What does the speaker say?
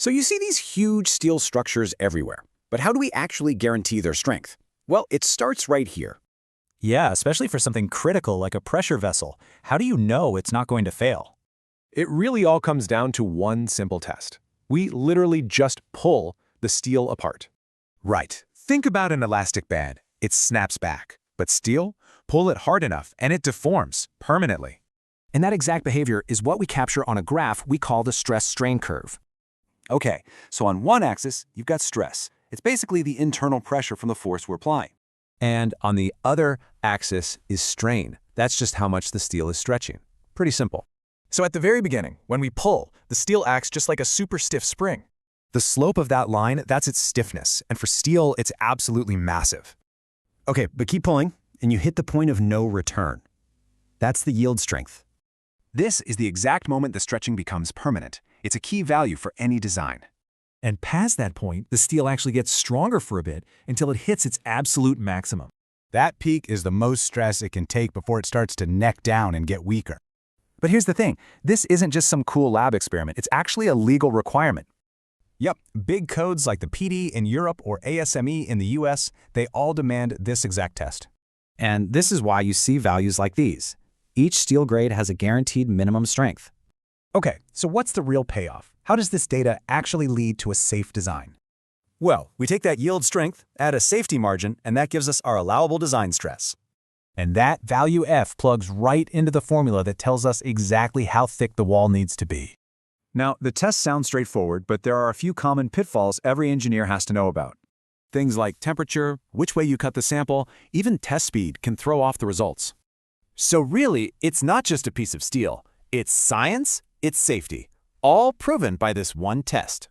So you see these huge steel structures everywhere, but how do we actually guarantee their strength? Well, it starts right here. Yeah, especially for something critical like a pressure vessel. How do you know it's not going to fail? It really all comes down to one simple test. We literally just pull the steel apart. Right. Think about an elastic band. It snaps back. But steel? Pull it hard enough and it deforms permanently. And that exact behavior is what we capture on a graph we call the stress-strain curve. Okay, so on one axis, you've got stress. It's basically the internal pressure from the force we're applying. And on the other axis is strain. That's just how much the steel is stretching. Pretty simple. So at the very beginning, when we pull, the steel acts just like a super stiff spring. The slope of that line, that's its stiffness, and for steel, it's absolutely massive. Okay, but keep pulling, and you hit the point of no return. That's the yield strength. This is the exact moment the stretching becomes permanent. It's a key value for any design. And past that point, the steel actually gets stronger for a bit until it hits its absolute maximum. That peak is the most stress it can take before it starts to neck down and get weaker. But here's the thing, this isn't just some cool lab experiment, it's actually a legal requirement. Yep, big codes like the PD in Europe or ASME in the US, they all demand this exact test. And this is why you see values like these. Each steel grade has a guaranteed minimum strength. Okay, so what's the real payoff? How does this data actually lead to a safe design? Well, we take that yield strength, add a safety margin, and that gives us our allowable design stress. And that value F plugs right into the formula that tells us exactly how thick the wall needs to be. Now, the tests sound straightforward, but there are a few common pitfalls every engineer has to know about. Things like temperature, which way you cut the sample, even test speed can throw off the results. So really, it's not just a piece of steel. It's science, it's safety, all proven by this one test.